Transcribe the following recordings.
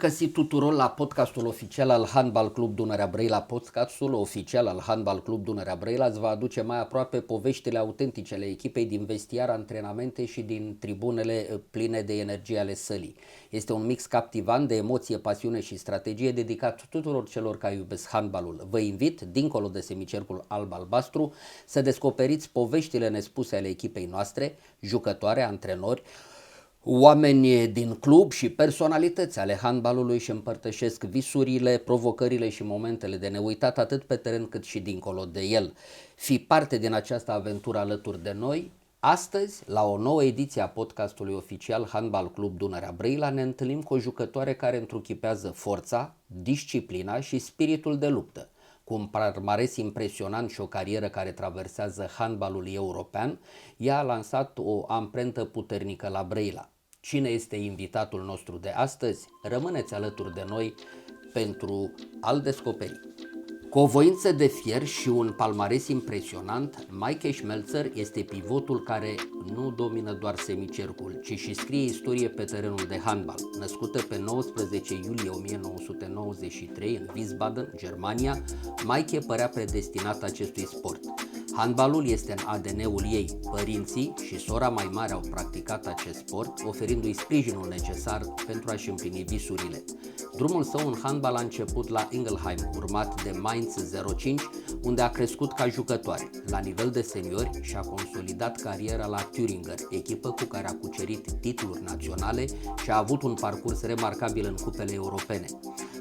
găsit tuturor la podcastul oficial al Handbal Club Dunărea Brăila. Podcastul oficial al Handbal Club Dunărea Brăila îți va aduce mai aproape poveștile autentice ale echipei din vestiar, antrenamente și din tribunele pline de energie ale sălii. Este un mix captivant de emoție, pasiune și strategie dedicat tuturor celor care iubesc handbalul. Vă invit, dincolo de semicercul alb-albastru, să descoperiți poveștile nespuse ale echipei noastre, jucătoare, antrenori, oameni din club și personalități ale handbalului și împărtășesc visurile, provocările și momentele de neuitat atât pe teren cât și dincolo de el. Fii parte din această aventură alături de noi. Astăzi, la o nouă ediție a podcastului oficial Handbal Club Dunărea Brăila, ne întâlnim cu o jucătoare care întruchipează forța, disciplina și spiritul de luptă. Cu un palmares impresionant și o carieră care traversează handbalul european, ea a lansat o amprentă puternică la Brăila. Cine este invitatul nostru de astăzi? Rămâneți alături de noi pentru a-l descoperi. Cu o voință de fier și un palmares impresionant, Meike Schmelzer este pivotul care nu domină doar semicercul, ci și scrie istorie pe terenul de handbal. Născută pe 19 iulie 1993 în Wiesbaden, Germania, Meike părea predestinată acestui sport. Handbalul este în ADN-ul ei. Părinții și sora mai mare au practicat acest sport, oferindu-i sprijinul necesar pentru a-și împlini visurile. Drumul său în handbal a început la Ingelheim, urmat de Mainz 05, unde a crescut ca jucătoare. La nivel de seniori și-a consolidat cariera la Thuringer, echipă cu care a cucerit titluri naționale și a avut un parcurs remarcabil în cupele europene.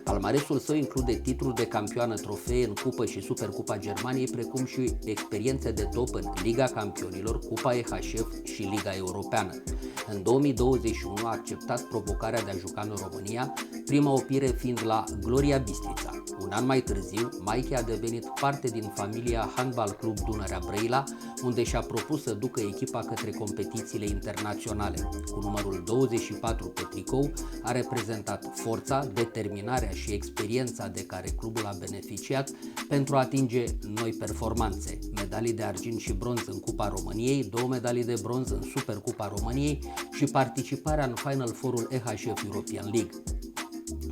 Palmaresul său include titluri de campioană, trofee în cupă și Supercupa Germaniei, precum și experiențe de top în Liga Campionilor, Cupa EHF și Liga Europeană. În 2021 a acceptat provocarea de a juca în România, prima oprire fiind la Gloria Bistrița. Un an mai târziu, Meike a devenit parte din familia Handbal Club Dunărea Brăila, unde și-a propus să ducă echipa către competițiile internaționale. Cu numărul 24 pe tricou, a reprezentat forța, determinarea și experiența de care clubul a beneficiat pentru a atinge noi performanțe. Medalii de argint și bronz în Cupa României, 2 medalii de bronz în Supercupa României și participarea în Final Four-ul EHF European League.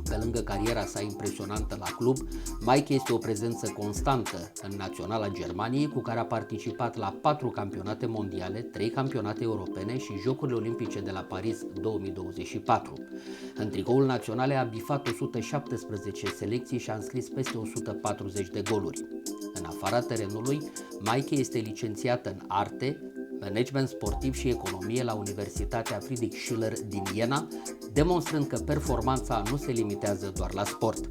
Pe lângă cariera sa impresionantă la club, Meike este o prezență constantă în naționala Germaniei, cu care a participat la 4 campionate mondiale, 3 campionate europene și Jocurile Olimpice de la Paris 2024. În tricoul național a bifat 117 selecții și a înscris peste 140 de goluri. În afara terenului, Meike este licențiată în arte, management sportiv și economie la Universitatea Friedrich Schiller din Iena, demonstrând că performanța nu se limitează doar la sport.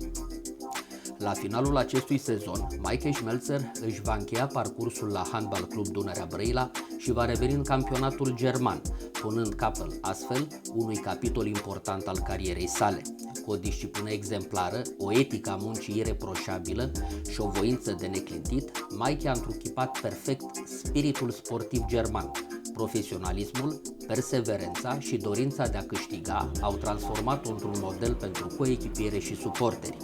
La finalul acestui sezon, Meike Schmelzer își va încheia parcursul la Handbal Club Dunărea Brăila și va reveni în campionatul german, punând capăt astfel unui capitol important al carierei sale. Cu o disciplină exemplară, o etică a muncii ireproșabilă și o voință de neclintit, Meike a întruchipat perfect spiritul sportiv german. Profesionalismul, perseverența și dorința de a câștiga au transformat-o într-un model pentru coechipiere și suporteri.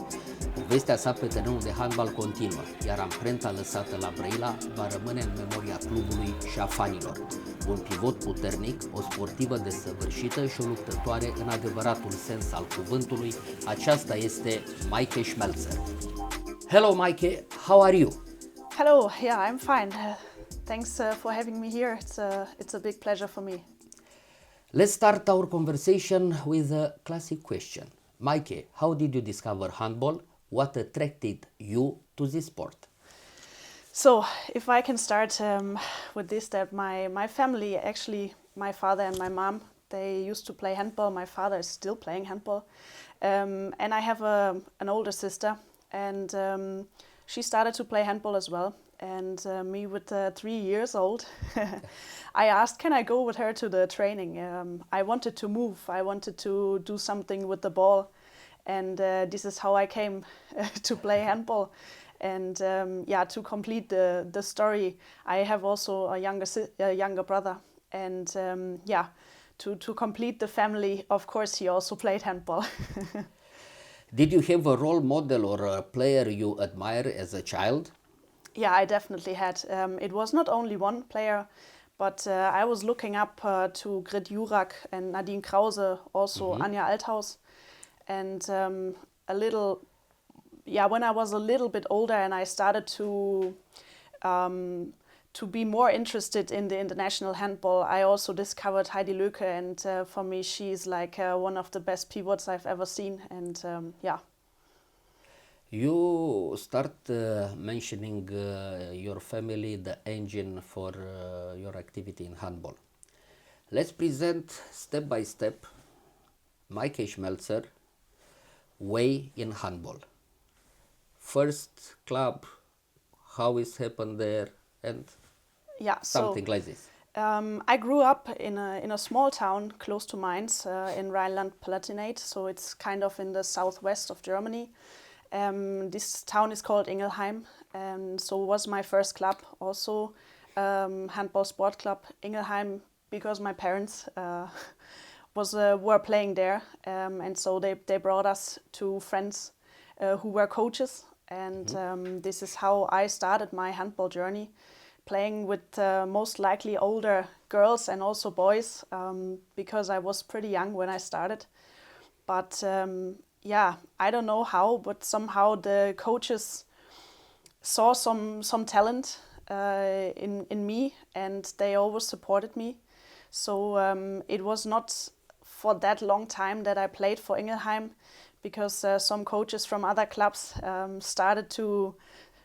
Povestea sa pe terenul de handbal continuă, iar amprenta lăsată la Brăila va rămâne în memoria clubului și a fanilor. Un pivot puternic, o sportivă desăvârșită și o luptătoare în adevăratul sens al cuvântului, aceasta este Meike Schmelzer. Hello Meike, how are you? Hello, yeah, I'm fine. Thanks for having me here. It's a big pleasure for me. Let's start our conversation with a classic question. Meike, how did you discover handball? What attracted you to this sport? So, if I can start with this, that my family, actually my father and my mom, they used to play handball. My father is still playing handball. And I have an older sister, and she started to play handball as well. And me with 3 years old, I asked, can I go with her to the training? I wanted to move, I wanted to do something with the ball. And this is how I came to play handball. And to complete the story, I have also a younger brother. And to complete the family, of course, he also played handball. Did you have a role model or a player you admire as a child? Yeah, I definitely had. It was not only one player, but I was looking up to Grit Jurak and Nadine Krause, also Anja Althaus. and when I was a little bit older and I started to be more interested in the international handball, I also discovered Heidi Löke, and for me she's like one of the best pivots I've ever seen, and You start mentioning your family, the engine for your activity in handball. Let's present step by step Meike Schmelzer way in handball. First club, how it happened there, and something like this. I grew up in a small town close to Mainz in Rhineland-Palatinate, so it's kind of in the southwest of Germany. This town is called Ingelheim, and so was my first club also, handball sport club Ingelheim, because my parents were playing there, and so they brought us to friends who were coaches, and this is how I started my handball journey, playing with most likely older girls and also boys, because I was pretty young when I started. But I don't know how, but somehow the coaches saw some talent in me, and they always supported me. So it was not for that long time that I played for Ingelheim, because some coaches from other clubs started to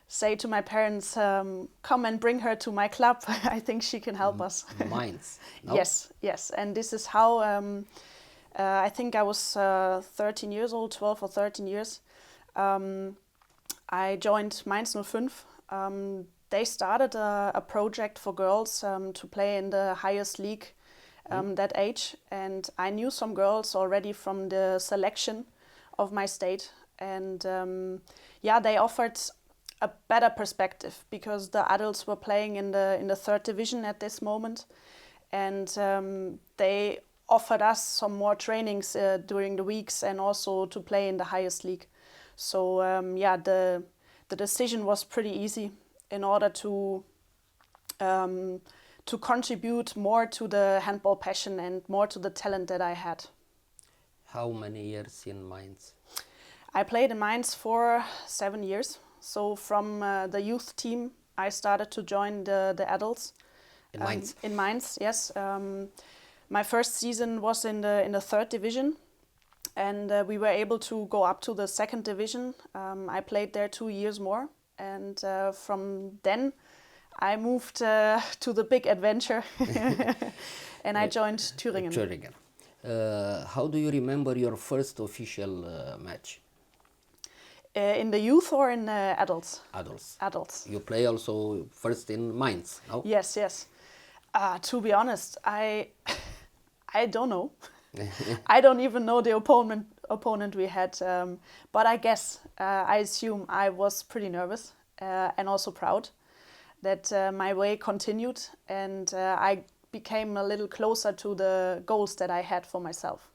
say to my parents, come and bring her to my club. I think she can help us. Mainz, no? Yes. And this is how I think I was 13 years old, 12 or 13 years. I joined Mainz 05. They started a project for girls to play in the highest league that age. And I knew some girls already from the selection of my state. And they offered a better perspective, because the adults were playing in the third division at this moment, and they offered us some more trainings during the weeks, and also to play in the highest league. So the decision was pretty easy in order to contribute more to the handball passion and more to the talent that I had. How many years in Mainz? I played in Mainz for 7 years. So from the youth team, I started to join the adults. In Mainz? In Mainz, yes. My first season was in the third division, and we were able to go up to the second division. I played there 2 years more, and from then I moved to the big adventure, and I joined Thüringen. Thüringen. How do you remember your first official match? In the youth or in adults? Adults. Adults. You play also first in Mainz, no? Yes. To be honest, I don't know. I don't even know the opponent we had. But I guess, I assume I was pretty nervous and also proud that my way continued, and I became a little closer to the goals that I had for myself.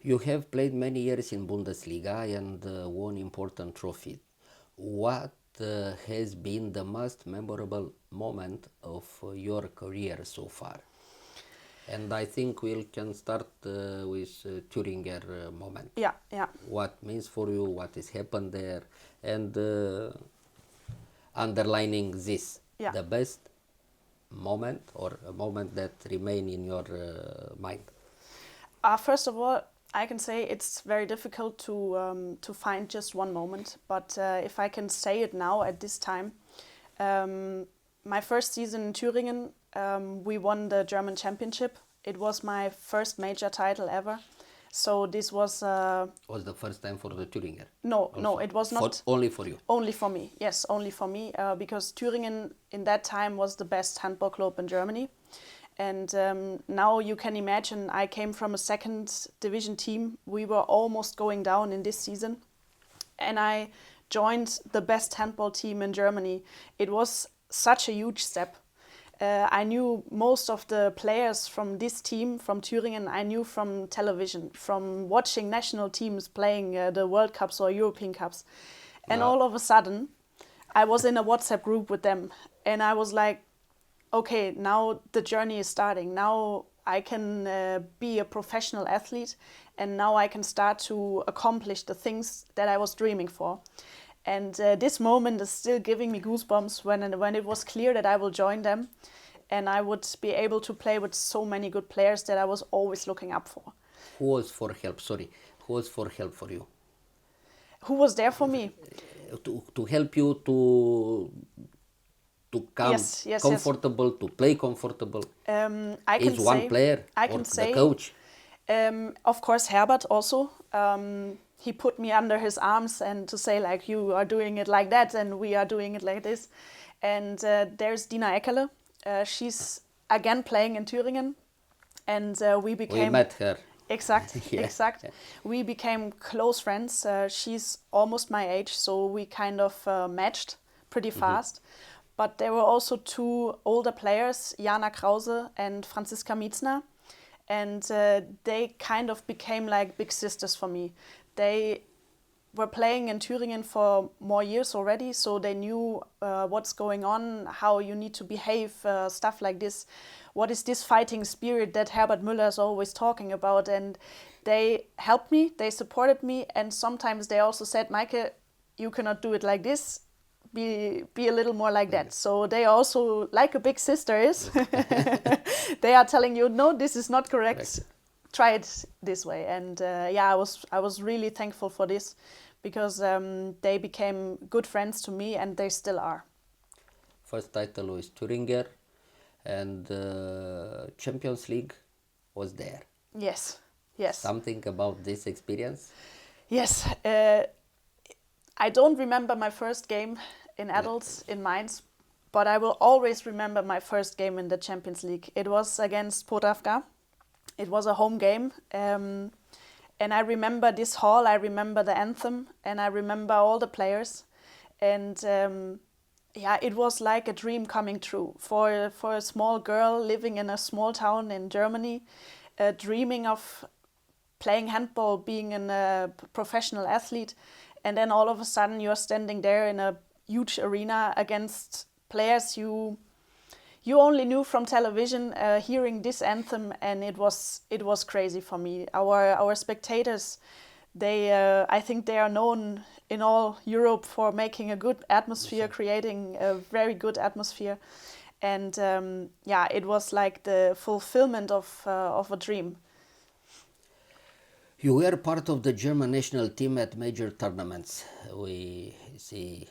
You have played many years in Bundesliga and won important trophies. What has been the most memorable moment of your career so far? And I think we can start with Thuringer moment. Yeah. What means for you, what has happened there, and underlining this, the best moment or a moment that remain in your mind. First of all, I can say it's very difficult to find just one moment, but if I can say it now at this time, my first season in Thüringen, we won the German championship. It was my first major title ever. So this was... was the first time for the Thüringer? No, it was not. Only for you? Only for me, yes, only for me. Because Thüringen in that time was the best handball club in Germany. And now you can imagine, I came from a second division team. We were almost going down in this season. And I joined the best handball team in Germany. It was such a huge step. I knew most of the players from this team, from Thüringen, I knew from television, from watching national teams playing the World Cups or European Cups. And all of a sudden, I was in a WhatsApp group with them. And I was like, okay, now the journey is starting. Now I can be a professional athlete, and now I can start to accomplish the things that I was dreaming for. And this moment is still giving me goosebumps when it was clear that I will join them, and I would be able to play with so many good players that I was always looking up for. Who was for help? Who was for help for you? Who was there for me? To help you to come comfortable, to play comfortable. I can Is one player or the coach? Of course, Herbert also. He put me under his arms and to say like, you are doing it like that and we are doing it like this. And there's Dina Eckerle. She's again playing in Thüringen, and we met her. Exact. We became close friends. She's almost my age, so we kind of matched pretty fast. But there were also two older players, Jana Krause and Franziska Mietzner, and they kind of became like big sisters for me. They were playing in Thüringen for more years already, so they knew what's going on, how you need to behave, stuff like this. What is this fighting spirit that Herbert Müller is always talking about? And they helped me, they supported me, and sometimes they also said, Meike, you cannot do it like this, be a little more like that. So they also, like a big sister is, they are telling you, no, this is not correct. Try it this way. And I was really thankful for this, because they became good friends to me, and they still are. First title was Thuringer, and Champions League was there. Yes. Something about this experience? Yes. I don't remember my first game in adults in Mainz, but I will always remember my first game in the Champions League. It was against Puternică. It was a home game. And I remember this hall, I remember the anthem, and I remember all the players. And it was like a dream coming true for a small girl living in a small town in Germany, dreaming of playing handball, being a professional athlete, and then all of a sudden you're standing there in a huge arena against players you only knew from television, hearing this anthem, and it was crazy for me. Our spectators, I think they are known in all Europe for making a good atmosphere, creating a very good atmosphere, and it was like the fulfillment of a dream. You were part of the German national team at major tournaments. We see.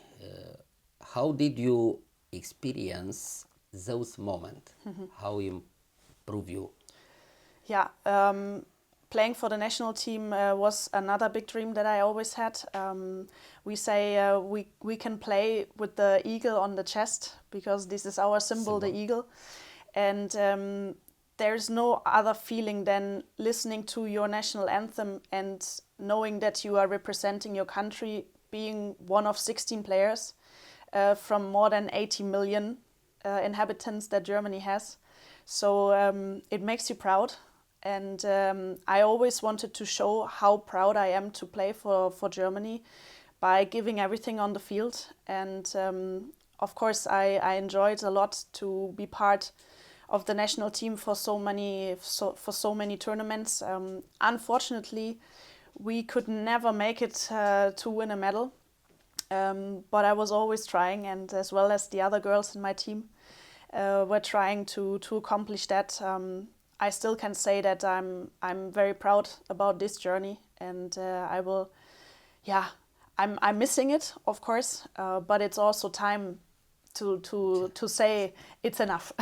How did you experience those moments? How improve you? Playing for the national team was another big dream that I always had. We say we can play with the eagle on the chest, because this is our symbol, the eagle. And there's no other feeling than listening to your national anthem and knowing that you are representing your country, being one of 16 players from more than 80 million inhabitants that Germany has. So it makes you proud. And I always wanted to show how proud I am to play for Germany by giving everything on the field. And of course, I enjoyed a lot to be part of the national team for so many tournaments. Unfortunately, we could never make it to win a medal. But I was always trying, and as well as the other girls in my team were trying to accomplish that. I still can say that I'm very proud about this journey, and I'm missing it, of course, but it's also time to say it's enough.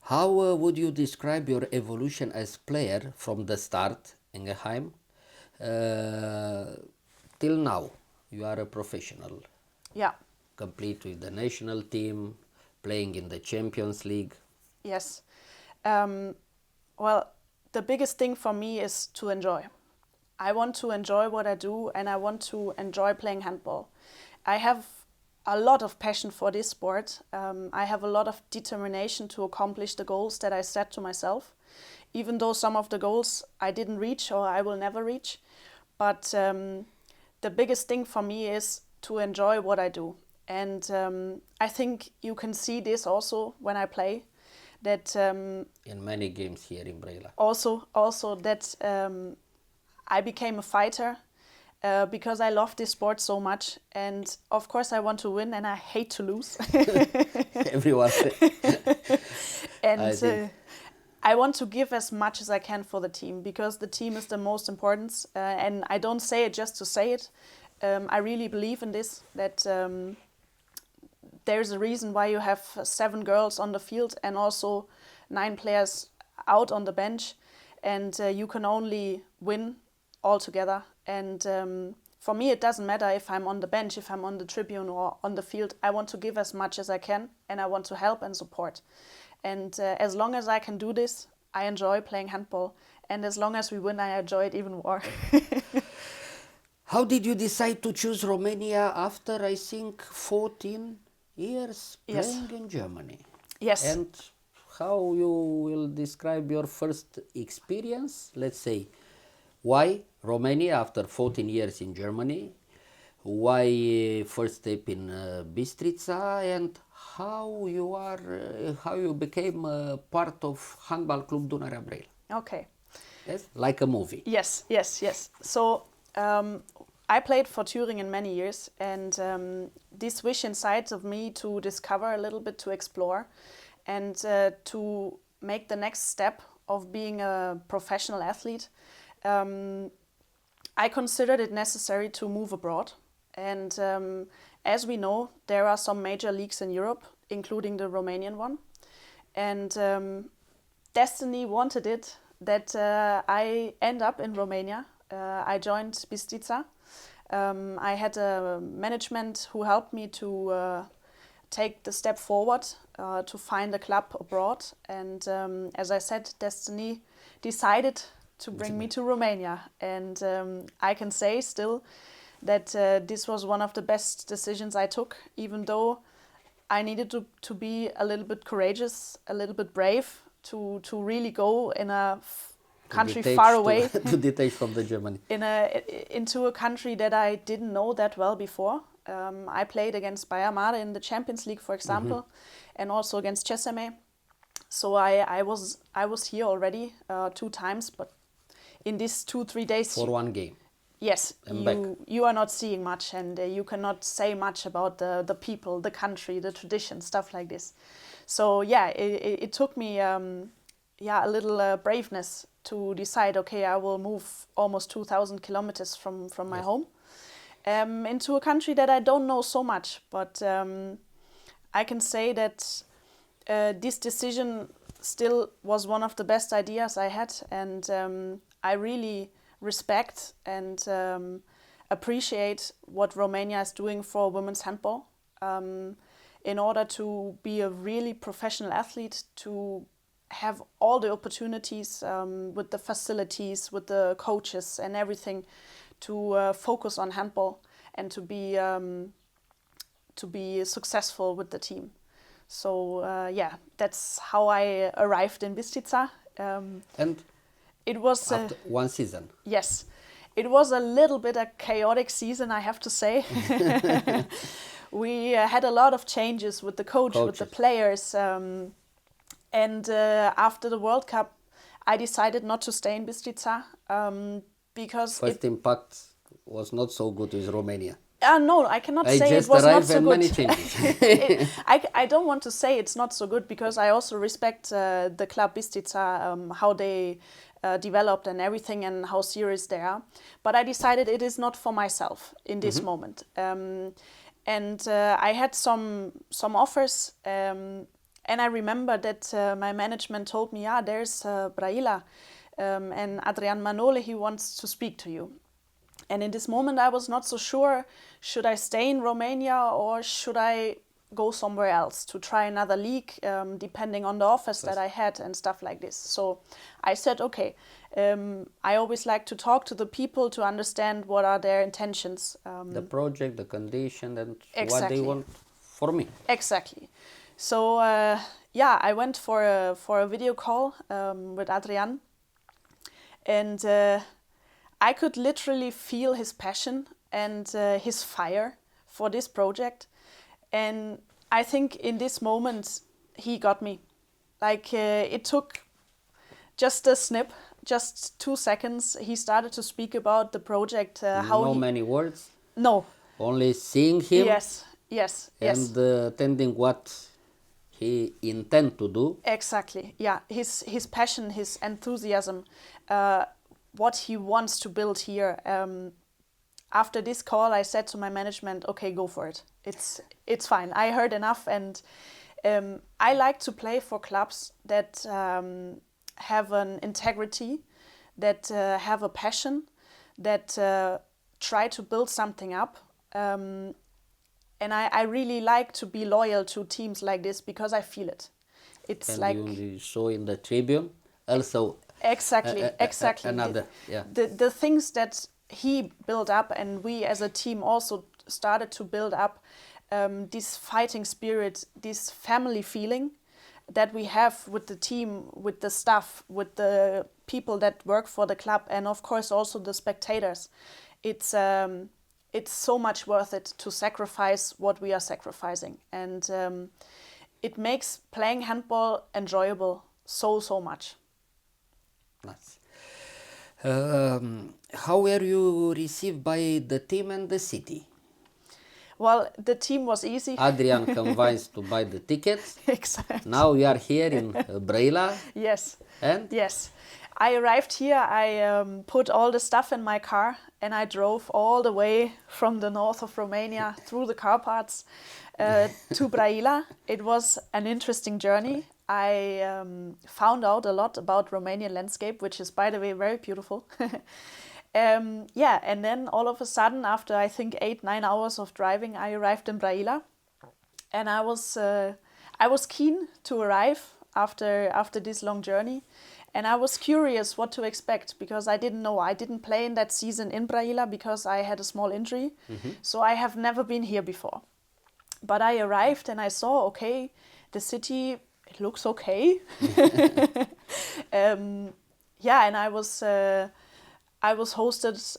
How would you describe your evolution as player from the start, Ingeheim, till now? You are a professional. Yeah. Complete with the national team, playing in the Champions League. Yes. Well, the biggest thing for me is to enjoy. I want to enjoy what I do, and I want to enjoy playing handball. I have a lot of passion for this sport. I have a lot of determination to accomplish the goals that I set to myself, even though some of the goals I didn't reach or I will never reach. But the biggest thing for me is to enjoy what I do. And I think you can see this also when I play, that in many games here in Brăila. Also that I became a fighter because I love this sport so much, and of course I want to win and I hate to lose. Everyone. And I want to give as much as I can for the team, because the team is the most important, and I don't say it just to say it. I really believe in this, that there's a reason why you have 7 girls on the field and also 9 players out on the bench, and you can only win all together. And for me, it doesn't matter if I'm on the bench, if I'm on the tribune or on the field. I want to give as much as I can, and I want to help and support. And as long as I can do this, I enjoy playing handball. And as long as we win, I enjoy it even more. How did you decide to choose Romania after, I think, 14 years playing in Germany? Yes. And how you will describe your first experience? Let's say, why Romania after 14 years in Germany? Why first step in Bistrița? And how you became part of handball club Dunarea Brăila? Okay. Yes, like a movie. Yes. So I played for Thuringer many years, and this wish inside of me to discover a little bit, to explore, and to make the next step of being a professional athlete, I considered it necessary to move abroad. And as we know, there are some major leagues in Europe, including the Romanian one. And destiny wanted it that I end up in Romania. I joined Bistrița. I had a management who helped me to take the step forward to find a club abroad. And as I said, destiny decided to bring me to Romania. And I can say still that this was one of the best decisions I took, even though I needed to be a little bit courageous, a little bit brave, to really go in a country far away. To detach from the Germany. Into a country that I didn't know that well before. I played against Bayer Mare in the Champions League, for example, and also against Cesame. So I was here already 2 times, but in these 2-3 days... For one game. Yes, you are not seeing much, and you cannot say much about the people, the country, the tradition, stuff like this. So yeah, it took me a little braveness to decide, okay, I will move almost 2,000 kilometers from my home into a country that I don't know so much. But I can say that this decision still was one of the best ideas I had, and I really respect and appreciate what Romania is doing for women's handball. In order to be a really professional athlete, to have all the opportunities with the facilities, with the coaches and everything, to focus on handball and to be successful with the team. So that's how I arrived in Bistrița. And it was after one season. Yes, it was a little bit a chaotic season, I have to say. We had a lot of changes with the coaches. With the players. And after the World Cup, I decided not to stay in Bistrița because... First impact was not so good with Romania. No, I cannot say it was not so good. Many changes. I don't want to say it's not so good, because I also respect the club Bistrița, how they developed and everything, and how serious they are. But I decided it is not for myself in this moment. And I had some offers, and I remember that my management told me, there's Braila, and Adrian Manole, he wants to speak to you. And in this moment, I was not so sure, should I stay in Romania or should I go somewhere else to try another league, depending on the offers that I had and stuff like this. So I said, okay, I always like to talk to the people to understand what are their intentions. The project, the condition, and what they want for me. Exactly. So I went for a video call with Adrian, and I could literally feel his passion and his fire for this project. And I think in this moment, he got me. Like it took just a snip, just 2 seconds. He started to speak about the project. No many words. No. Only seeing him. Yes. And attending what he intend to do. Exactly. Yeah. His passion, his enthusiasm, what he wants to build here. After this call, I said to my management, "Okay, go for it. It's fine. I heard enough." And I like to play for clubs that have an integrity, that have a passion, that try to build something up. And I really like to be loyal to teams like this because I feel it. It's and like you saw in the Tribune also. Exactly. Another, the things that he built up, and we as a team also started to build up, this fighting spirit, this family feeling that we have with the team, with the staff, with the people that work for the club, and of course also the spectators. It's so much worth it to sacrifice what we are sacrificing, and it makes playing handball enjoyable so much. Nice. How were you received by the team and the city? Well, the team was easy. Adrian convinced to buy the tickets. Exactly. Now we are here in Brăila. Yes. And? Yes. I arrived here, I put all the stuff in my car, and I drove all the way from the north of Romania through the car parts to Brăila. It was an interesting journey. I found out a lot about Romanian landscape, which is, by the way, very beautiful. And then all of a sudden, after I think 8-9 hours of driving, I arrived in Brăila, and I was keen to arrive after this long journey. And I was curious what to expect because I didn't know. I didn't play in that season in Brăila because I had a small injury. Mm-hmm. So I have never been here before. But I arrived and I saw, okay, the city, it looks okay. And I was hosted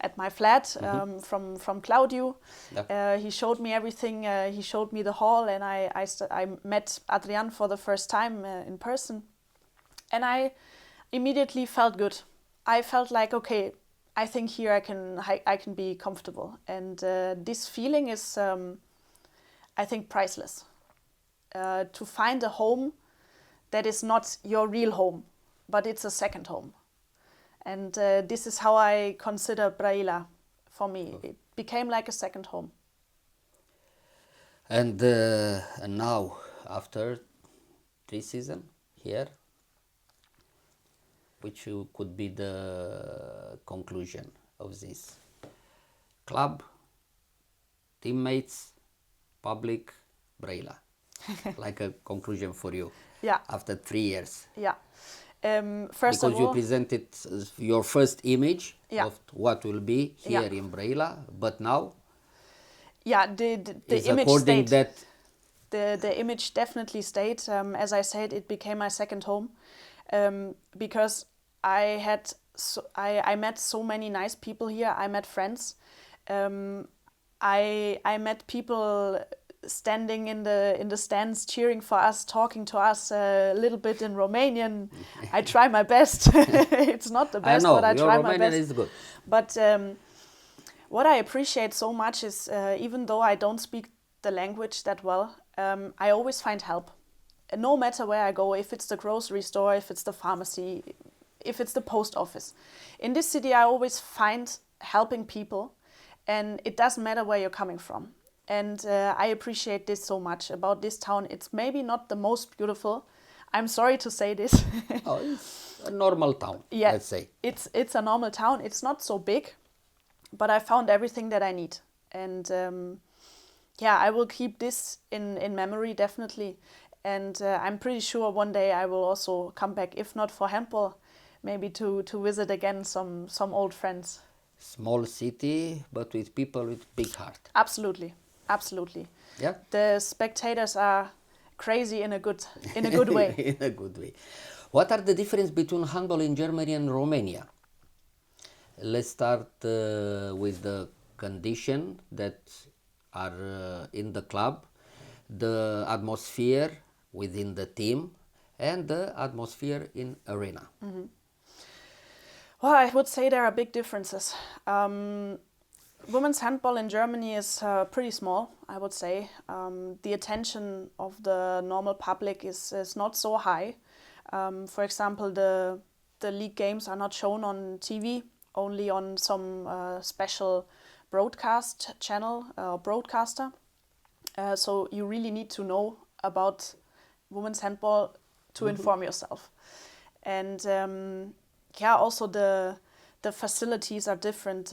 at my flat from Claudiu. Yep. He showed me everything. He showed me the hall, and I met Adrian for the first time in person. And I immediately felt good. I felt like, okay, I think here I can be comfortable. And this feeling is, I think, priceless. To find a home that is not your real home, but it's a second home. And this is how I consider Brăila for me. It became like a second home. And now, after 3 seasons here, which could be the conclusion of this? Club, teammates, public, Brăila. Like a conclusion for you. Yeah. After 3 years. Yeah. First of all, you presented your first image of what will be here in Brăila, but now. Yeah, the image according stayed. That the image definitely stayed. As I said, it became my second home. Because I met so many nice people here. I met friends. I met people standing in the stands, cheering for us, talking to us a little bit in Romanian. I try my best. It's not the best, but I try my best. Is good. But what I appreciate so much is, even though I don't speak the language that well, I always find help. No matter where I go, if it's the grocery store, if it's the pharmacy, if it's the post office. In this city, I always find helping people, and it doesn't matter where you're coming from. And I appreciate this so much about this town. It's maybe not the most beautiful. I'm sorry to say this. It's a normal town, let's say. It's a normal town. It's not so big, but I found everything that I need. And I will keep this in memory, definitely. And I'm pretty sure one day I will also come back, if not for handball, maybe to visit again some old friends. Small city, but with people with big heart. Absolutely. Yeah. The spectators are crazy in a good way. In a good way. What are the difference between handball in Germany and Romania? Let's start with the condition that are in the club, the atmosphere, within the team and the atmosphere in arena? Well, I would say there are big differences. Women's handball in Germany is pretty small, I would say. The attention of the normal public is not so high. For example, the league games are not shown on TV, only on some special broadcast channel or broadcaster. So you really need to know about women's handball to inform yourself. And also the facilities are different.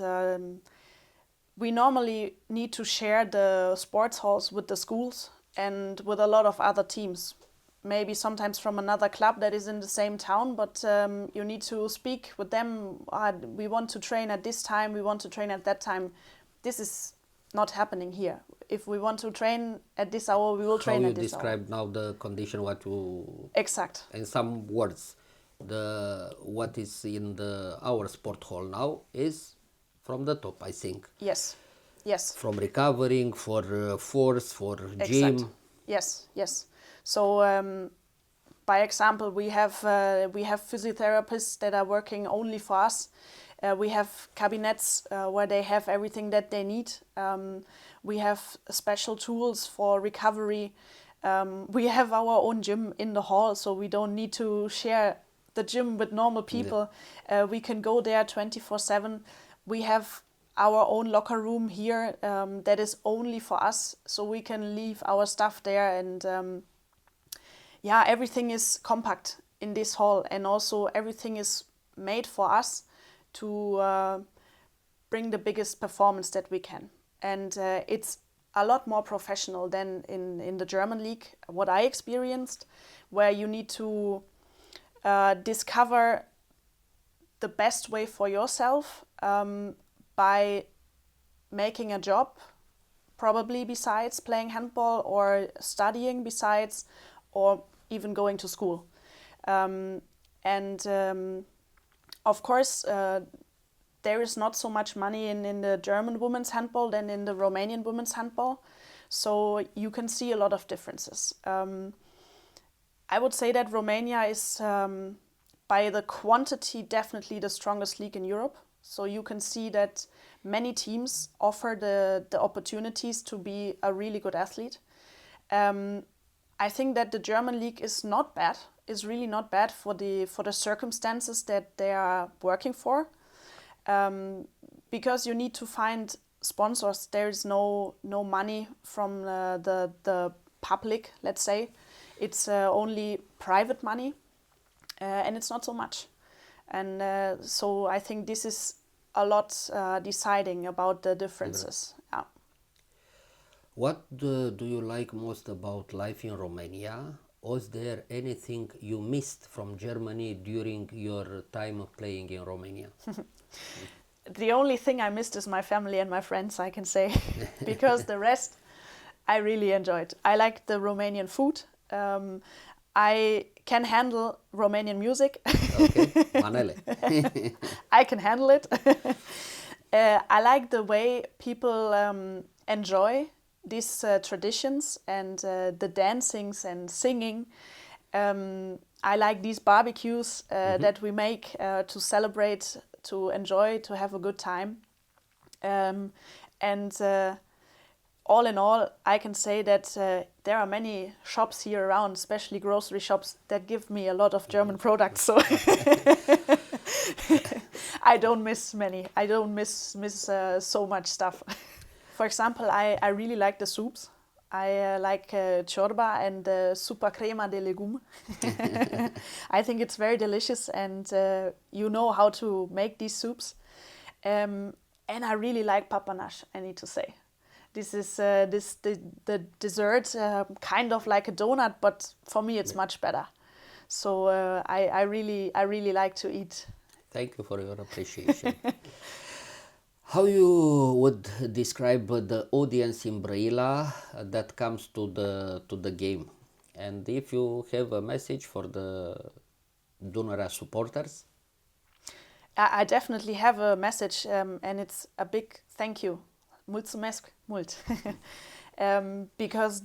We normally need to share the sports halls with the schools and with a lot of other teams. Maybe sometimes from another club that is in the same town, but you need to speak with them. We want to train at this time, we want to train at that time. This is not happening here. If we want to train at this hour, we will train at this hour. How you describe now the condition, what you... Exact. In some words, what is in our sport hall now is from the top, I think. Yes. From recovering, for force, for gym. Exact. Yes. So, by example, we have physiotherapists that are working only for us. We have cabinets where they have everything that they need. We have special tools for recovery. We have our own gym in the hall, so we don't need to share the gym with normal people. We can go there 24/7. We have our own locker room here that is only for us, so we can leave our stuff there. And everything is compact in this hall, and also everything is made for us to bring the biggest performance that we can. And it's a lot more professional than in the German league, what I experienced, where you need to discover the best way for yourself by making a job, probably besides playing handball, or studying besides, or even going to school. Of course, there is not so much money in the German women's handball than in the Romanian women's handball. So you can see a lot of differences. I would say that Romania is, by the quantity, definitely the strongest league in Europe. So you can see that many teams offer the opportunities to be a really good athlete. I think that the German league is not bad. Is really not bad for the circumstances that they are working for, because you need to find sponsors. There is no money from the public, let's say. It's only private money, and it's not so much. And so I think this is a lot deciding about the differences. Yeah. What do you like most about life in Romania? Was there anything you missed from Germany during your time of playing in Romania? The only thing I missed is my family and my friends, I can say, because the rest I really enjoyed. I like the Romanian food. I can handle Romanian music. Okay, manele. I can handle it. I like the way people enjoy these traditions and the dancings and singing. I like these barbecues that we make to celebrate, to enjoy, to have a good time. All in all, I can say that there are many shops here around, especially grocery shops, that give me a lot of German products. So I don't miss many. I don't miss so much stuff. For example, I really like the soups. I like ciorba and super crema de legume. I think it's very delicious, and you know how to make these soups. And I really like papanash, I need to say. This is the dessert, kind of like a donut, but for me it's much better. So I really like to eat. Thank you for your appreciation. How you would describe the audience in Brăila that comes to the game, and if you have a message for the Dunărea supporters? I definitely have a message, and it's a big thank you. Mulțumesc mult. Because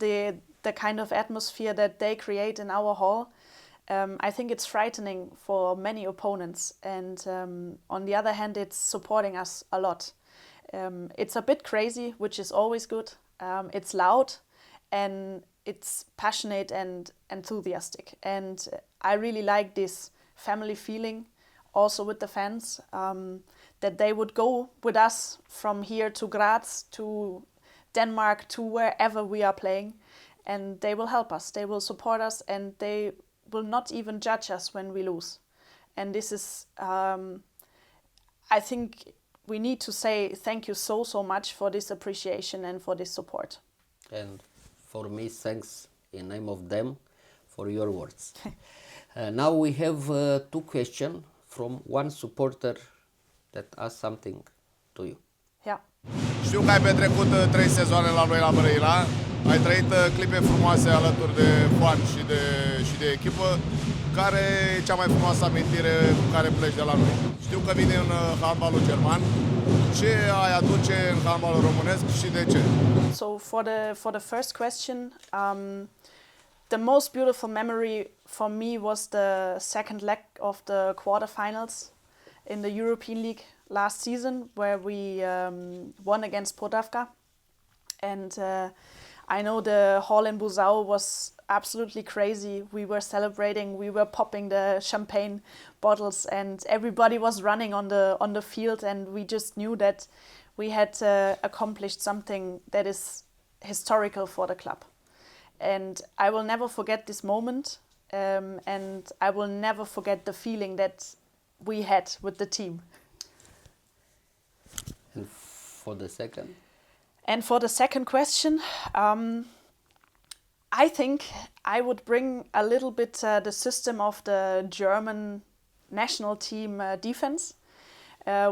the kind of atmosphere that they create in our hall, I think it's frightening for many opponents. And on the other hand, it's supporting us a lot. It's a bit crazy, which is always good. It's loud and it's passionate and enthusiastic. And I really like this family feeling also with the fans, that they would go with us from here to Graz, to Denmark, to wherever we are playing. And they will help us, they will support us, and they will not even judge us when we lose. And this is, I think we need to say thank you so much for this appreciation and for this support. And for me, thanks in name of them for your words. Now we have two questions from one supporter that asks something to you. Yeah. Știu că ai petrecut 3 sezoane la noi la Brăila, ai trăit clipe frumoase alături de fan și de echipă. Care e cea mai frumoasă amintire cu care pleci de la noi? Știu că vine în handbalul german. Ce ai aduce în handbalul românesc și de ce? So for the first question, the most beautiful memory for me was the second leg of the quarterfinals in the European League last season, where we won against Puternică. And I know the hall in Buzău was absolutely crazy. We were celebrating, we were popping the champagne bottles, and everybody was running on the field, and we just knew that we had accomplished something that is historical for the club. And I will never forget this moment, and I will never forget the feeling that we had with the team. And for the second? And for the second question, I think I would bring a little bit the system of the German national team defense,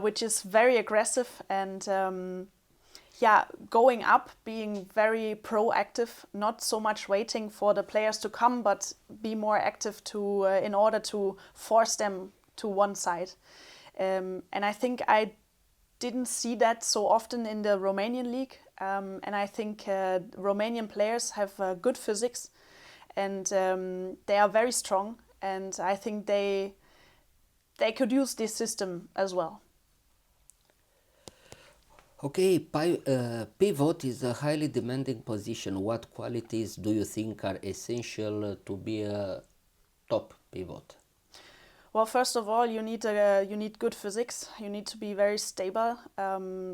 which is very aggressive and going up, being very proactive, not so much waiting for the players to come, but be more active to in order to force them to one side. And I think I didn't see that so often in the Romanian league, and I think Romanian players have good physics, and they are very strong, and I think they could use this system as well. Okay, pivot is a highly demanding position. What qualities do you think are essential to be a top pivot? Well, first of all, you need good physics. You need to be very stable,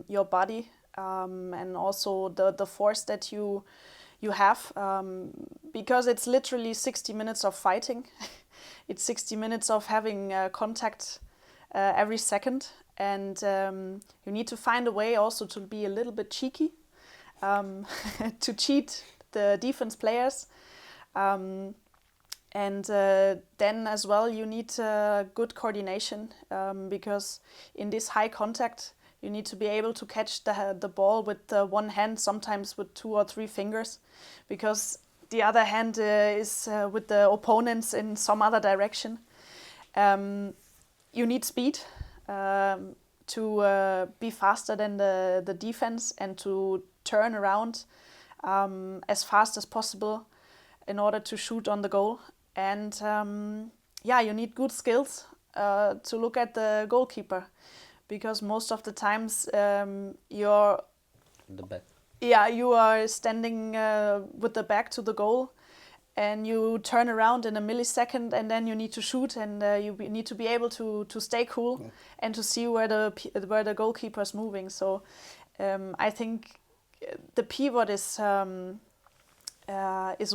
your body, and also the force that you have, because it's literally 60 minutes of fighting. It's 60 minutes of having contact every second, and you need to find a way also to be a little bit cheeky, to cheat the defense players. And then as well you need good coordination, because in this high contact you need to be able to catch the ball with one hand, sometimes with 2 or 3 fingers, because the other hand is with the opponents in some other direction. You need speed to be faster than the defense and to turn around as fast as possible in order to shoot on the goal. And you need good skills to look at the goalkeeper, because most of the times you're The back. you are standing with the back to the goal, and you turn around in a millisecond, and then you need to shoot, and you need to be able to stay cool and to see where the goalkeeper is moving. So I think the pivot is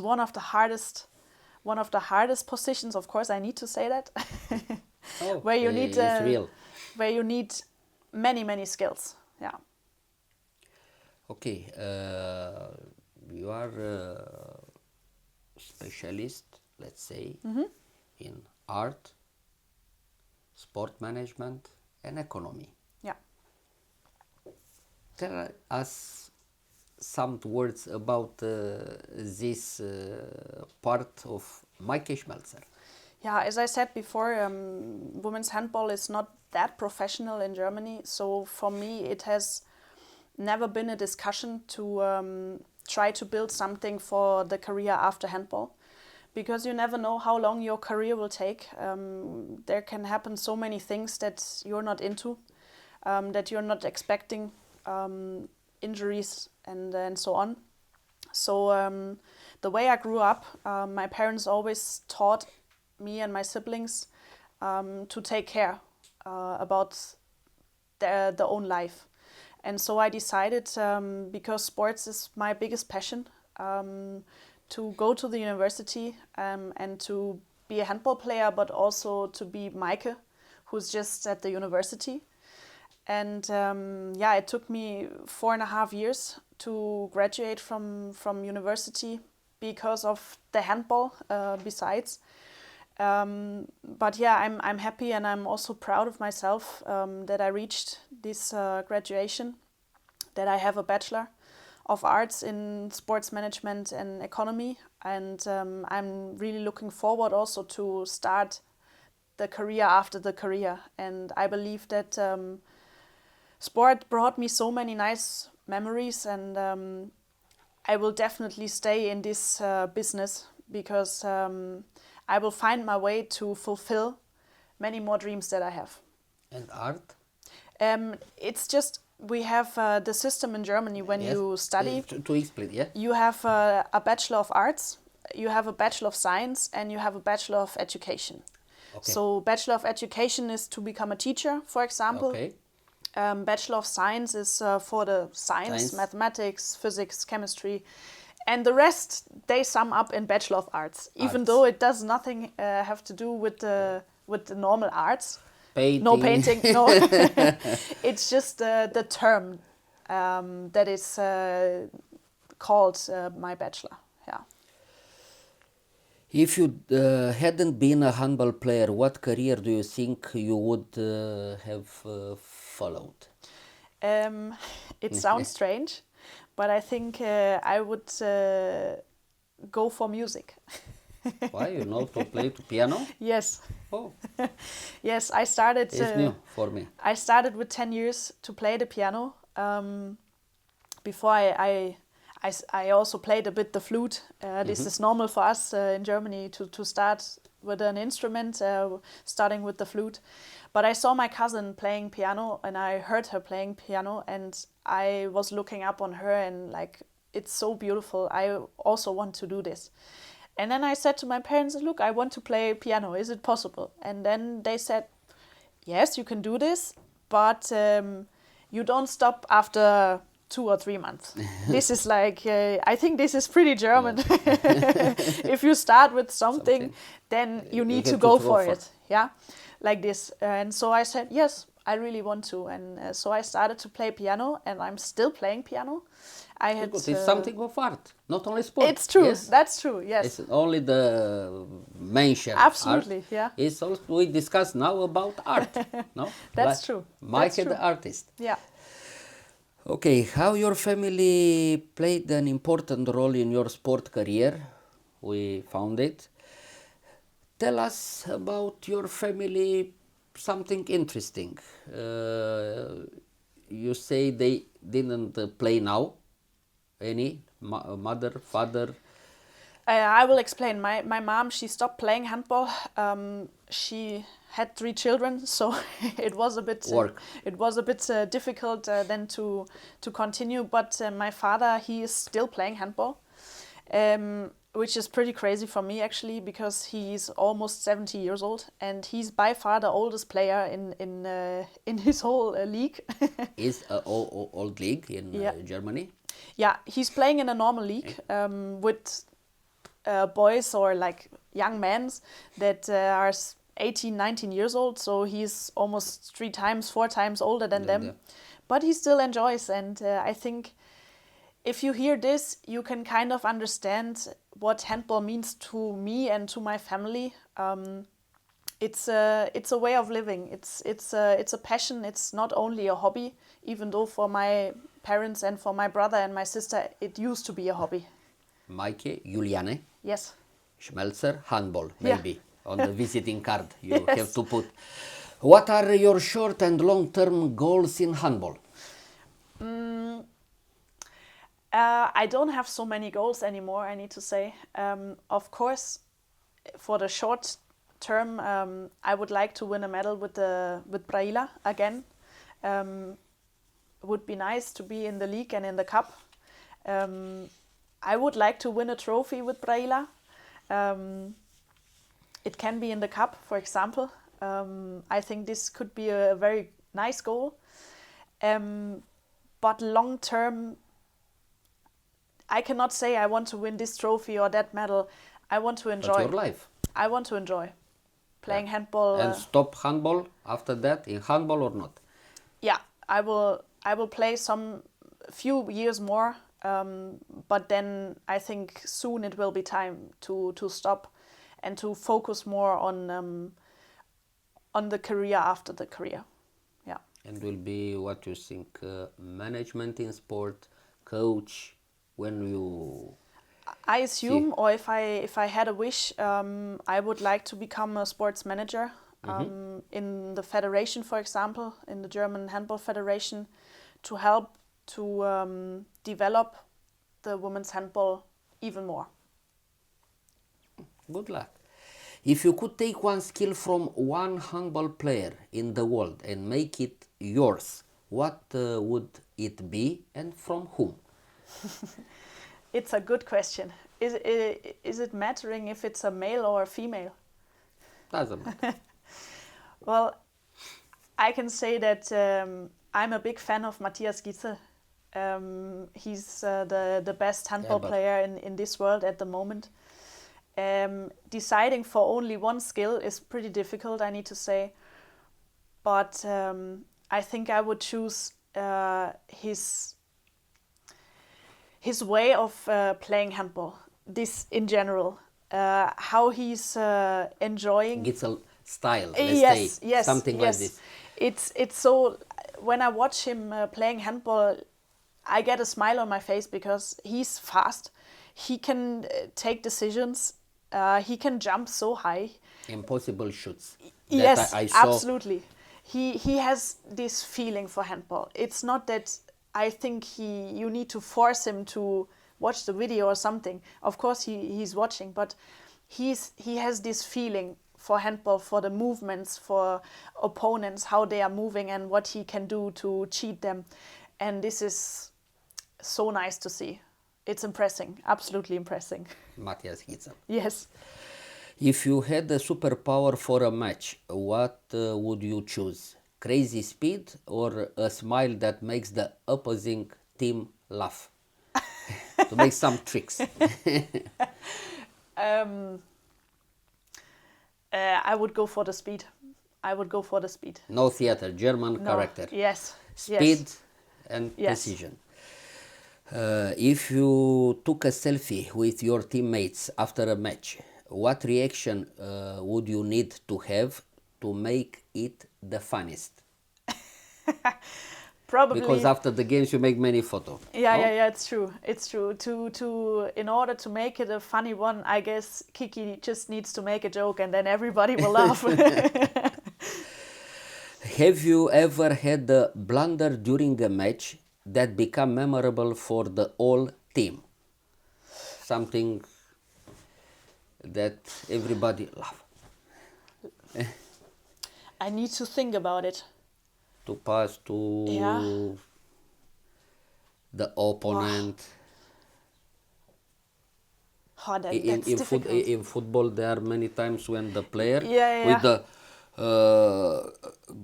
one of the hardest positions. Of course, I need to say that, where you need it's real. where you need many skills. Yeah. Okay, you are a specialist, let's say, in art, sport management, and economy. Yeah. Tell us some words about this part of Meike Schmelzer. Yeah, as I said before, women's handball is not that professional in Germany. So for me, it has never been a discussion to try to build something for the career after handball, because you never know how long your career will take. There can happen so many things that you're not into, that you're not expecting, injuries and so on. So the way I grew up, my parents always taught me and my siblings to take care about their own life. And so I decided, because sports is my biggest passion, to go to the university and to be a handball player, but also to be Meike, who's just at the university. And it took me 4.5 years to graduate from university because of the handball besides. But yeah, I'm happy, and I'm also proud of myself that I reached this graduation, that I have a Bachelor of Arts in Sports Management and Economy, and I'm really looking forward also to start the career after the career. And I believe that sport brought me so many nice memories, and I will definitely stay in this business, because I will find my way to fulfill many more dreams that I have. And art? It's just, we have the system in Germany when you study. To explain, yeah. You have a Bachelor of Arts, you have a Bachelor of Science, and you have a Bachelor of Education. Okay. So Bachelor of Education is to become a teacher, for example. Okay. Bachelor of Science is for the science, mathematics, physics, chemistry. And the rest, they sum up in Bachelor of Arts, even though it does nothing have to do with the normal arts. Painting. No painting, no. It's just the term that is called my bachelor. Yeah. If you hadn't been a handball player, what career do you think you would have followed? It sounds strange, but I think I would go for music. Why? You know to play the piano? Yes. Oh. Yes, I started. It's new for me. I started with 10 years to play the piano. Before I also played a bit the flute. This is normal for us in Germany to start with an instrument, starting with the flute. But I saw my cousin playing piano, and I heard her playing piano, and I was looking up on her, and like, it's so beautiful. I also want to do this. And then I said to my parents, look, I want to play piano. Is it possible? And then they said, yes, you can do this, but you don't stop after 2 or 3 months. This is like, I think this is pretty German. Yeah. If you start with something, then you need to go for it. Yeah, like this. And so I said, yes, I really want to. And so I started to play piano, and I'm still playing piano. It's something of art, not only sport. It's true. Yes? That's true. Yes. It's only the mention. Absolutely. Art. Yeah. It's also, we discuss now about art. No. That's true. Meike the artist. Yeah. Okay, how your family played an important role in your sport career? We found it. Tell us about your family, something interesting. You say they didn't play now. Any mother, father? I will explain. My mom, she stopped playing handball. She had 3 children, so it was a bit difficult then to continue. But my father, he is still playing handball, which is pretty crazy for me actually, because he's almost 70 years old, and he's by far the oldest player in his whole league. Is an old league in Germany? Yeah, he's playing in a normal league with boys or like young men that are 18, 19 years old. So he's almost 4 times older than them. Yeah. But he still enjoys. And I think if you hear this, you can kind of understand what handball means to me and to my family. It's a way of living. It's a passion. It's not only a hobby, even though for my parents and for my brother and my sister, it used to be a hobby. Meike, Juliane. Yes. Schmelzer, handball, maybe, on the visiting card you have to put. What are your short and long-term goals in handball? I don't have so many goals anymore, I need to say. Of course, for the short term, I would like to win a medal with Braila again. It would be nice to be in the league and in the cup. I would like to win a trophy with Braila. It can be in the cup, for example. I think this could be a very nice goal. But long term, I cannot say I want to win this trophy or that medal. I want to enjoy. That's your life. I want to enjoy playing handball. And stop handball after that in handball or not? Yeah, I will play some few years more, but then I think soon it will be time to stop and to focus more on the career after the career. Yeah. And will be what you think, management in sport, coach, when you... I assume, or if I had a wish, I would like to become a sports manager in the federation, for example, in the German Handball Federation, to help to develop the women's handball even more. Good luck. If you could take one skill from one handball player in the world and make it yours, what would it be and from whom? It's a good question. Is it mattering if it's a male or a female? Doesn't matter. Well, I can say that I'm a big fan of Matthias Gietzel. He's the best handball player in this world at the moment. Deciding for only one skill is pretty difficult, I need to say. But I think I would choose his way of playing handball. This in general, how he's enjoying. Gietzel style, let's say, something like this. It's so. When I watch him playing handball, I get a smile on my face because he's fast. He can take decisions. He can jump so high. Impossible shoots. Yes, I saw. Absolutely. He has this feeling for handball. It's not that I think you need to force him to watch the video or something. Of course he's watching, but he has this feeling for handball, for the movements, for opponents, how they are moving and what he can do to cheat them. And this is so nice to see. It's impressing, absolutely impressing. Matthias Gietzel. Yes. If you had a superpower for a match, what would you choose? Crazy speed or a smile that makes the opposing team laugh? To make some tricks. I would go for the speed. No theater, German character. Yes. Speed and precision. If you took a selfie with your teammates after a match, what reaction would you need to have to make it the funniest? Probably because after the games you make many photos. Yeah, it's true. To in order to make it a funny one, I guess Kiki just needs to make a joke and then everybody will laugh. Have you ever had a blunder during a match that became memorable for the whole team? Something that everybody laugh. I need to think about it. To pass to the opponent. That's difficult. In football, there are many times when the player with the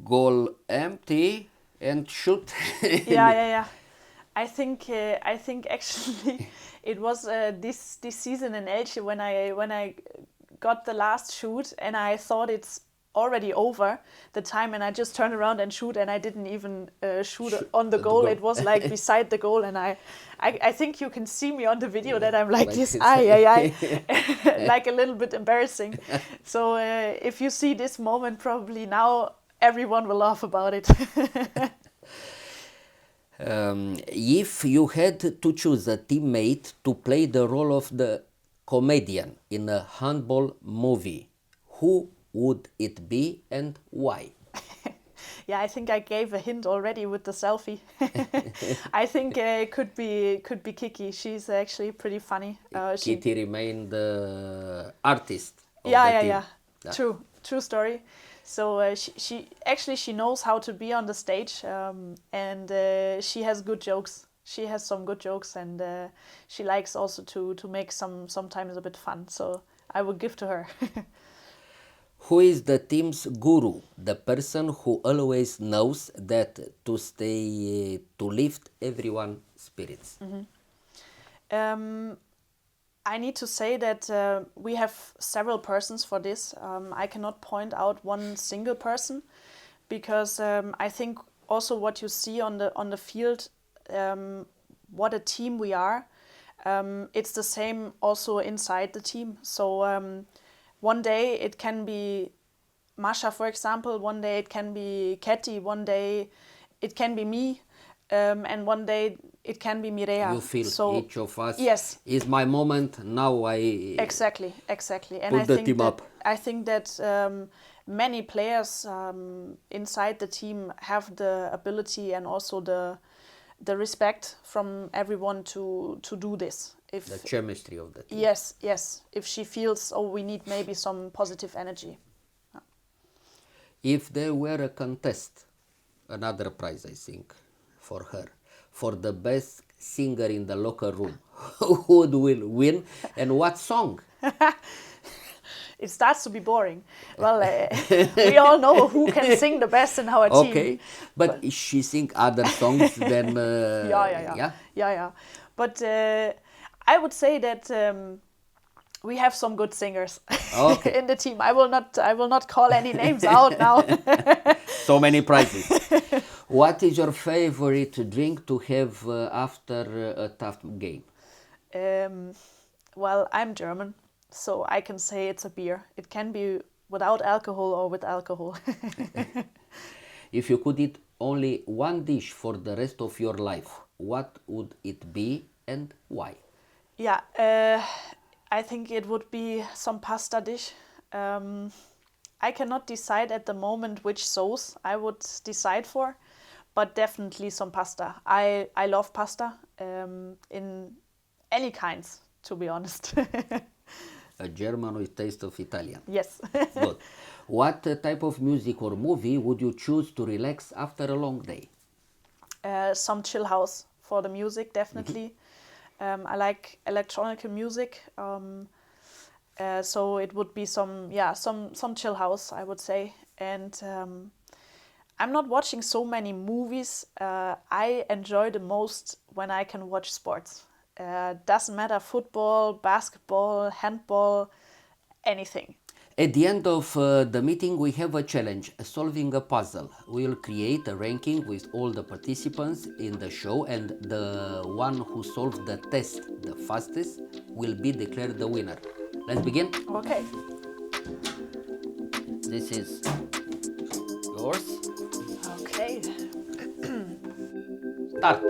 goal empty and shoot. I think actually it was this season in Elche when I got the last shoot and I thought it's already over the time and I just turned around and shoot and I didn't even shoot on the goal. It was like beside the goal and I think you can see me on the video that I'm like this, like a little bit embarrassing. So if you see this moment, probably now everyone will laugh about it. If you had to choose a teammate to play the role of the comedian in a handball movie, who would it be and why? Yeah, I think I gave a hint already with the selfie. I think it could be Kiki. She's actually pretty funny. Kitty remained the artist of yeah, the yeah, team. yeah. True story. So she knows how to be on the stage, and she has good jokes. She has some good jokes, and she likes also to make sometimes a bit fun. So I would give to her. Who is the team's guru? The person who always knows that to lift everyone's spirits. I need to say that we have several persons for this. I cannot point out one single person, because I think also what you see on the field, what a team we are, it's the same also inside the team. So one day it can be Masha, for example, one day it can be Ketty, one day it can be me, and one day it can be Mireia. You feel so, each of us, yes, is my moment, now I exactly. And put the team up. I think that many players inside the team have the ability and also the respect from everyone to do this. The chemistry of the team. Yes. If she feels, we need maybe some positive energy. If there were a contest, another prize I think for her, for the best singer in the locker room, who will win and what song? It starts to be boring. Well, we all know who can sing the best in our team. Okay, but she sing other songs than Yeah. But I would say that we have some good singers Okay. in the team. I will not call any names out now. So many prizes. What is your favorite drink to have after a tough game? Well, I'm German, so I can say it's a beer. It can be without alcohol or with alcohol. If you could eat only one dish for the rest of your life, what would it be and why? Yeah, I think it would be some pasta dish. I cannot decide at the moment which sauce I would decide for, but definitely some pasta. I love pasta in any kinds, to be honest. A German with taste of Italian. Yes. Good. What type of music or movie would you choose to relax after a long day? Some chill house for the music, definitely. I like electronic music, so it would be some chill house, I would say. And I'm not watching so many movies. I enjoy the most when I can watch sports. Doesn't matter, football, basketball, handball, anything. At the end of the meeting, we have a challenge, solving a puzzle. We will create a ranking with all the participants in the show, and the one who solves the test the fastest will be declared the winner. Let's begin. Okay. This is yours. Okay. Start.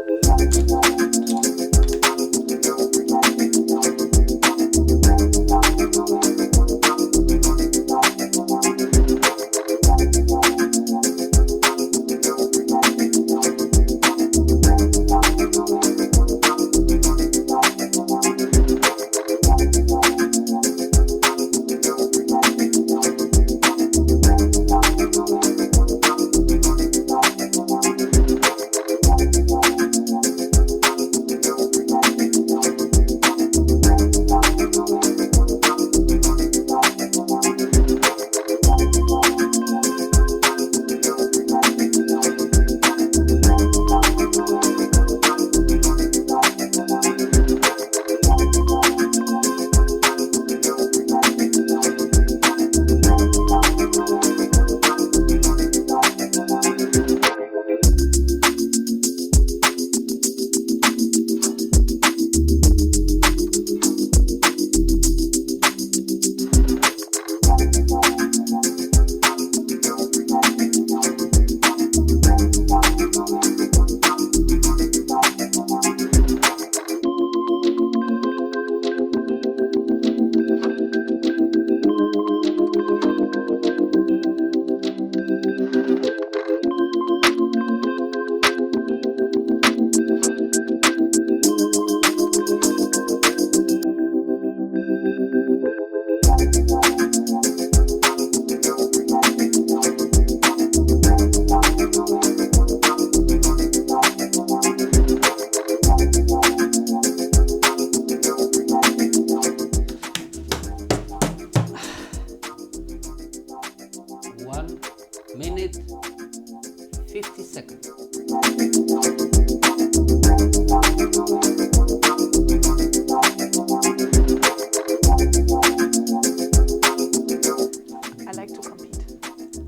1 minute 50 seconds. I like to compete.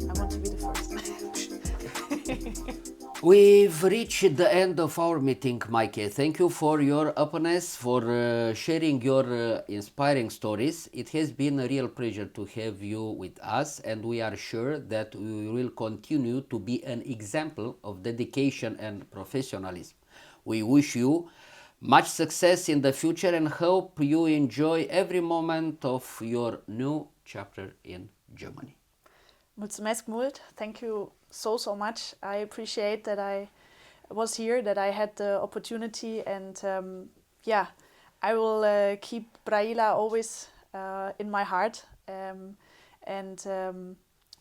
I want to be the first. We've reached the end of our meeting, Meike. Thank you for your openness, for sharing your inspiring stories. It has been a real pleasure to have you with us, and we are sure that we will continue to be an example of dedication and professionalism. We wish you much success in the future and hope you enjoy every moment of your new chapter in Germany. Mulțumesc mult. Thank you so much. I appreciate that I was here, that I had the opportunity, and I will keep Braila always in my heart.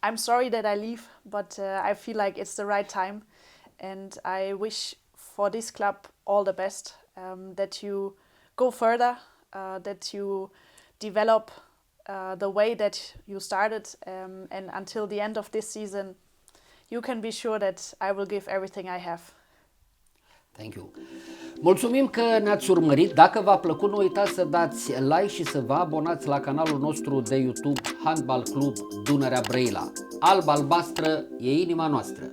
I'm sorry that I leave, but I feel like it's the right time, and I wish for this club all the best, that you go further, that you develop the way that you started, and until the end of this season, you can be sure that I will give everything I have. Thank you. Mulțumim că ne-ați urmărit. Dacă v-a plăcut, nu uitați să dați like și să vă abonați la canalul nostru de YouTube Handbal Club Dunărea Brăila. Alb-albastră e inima noastră.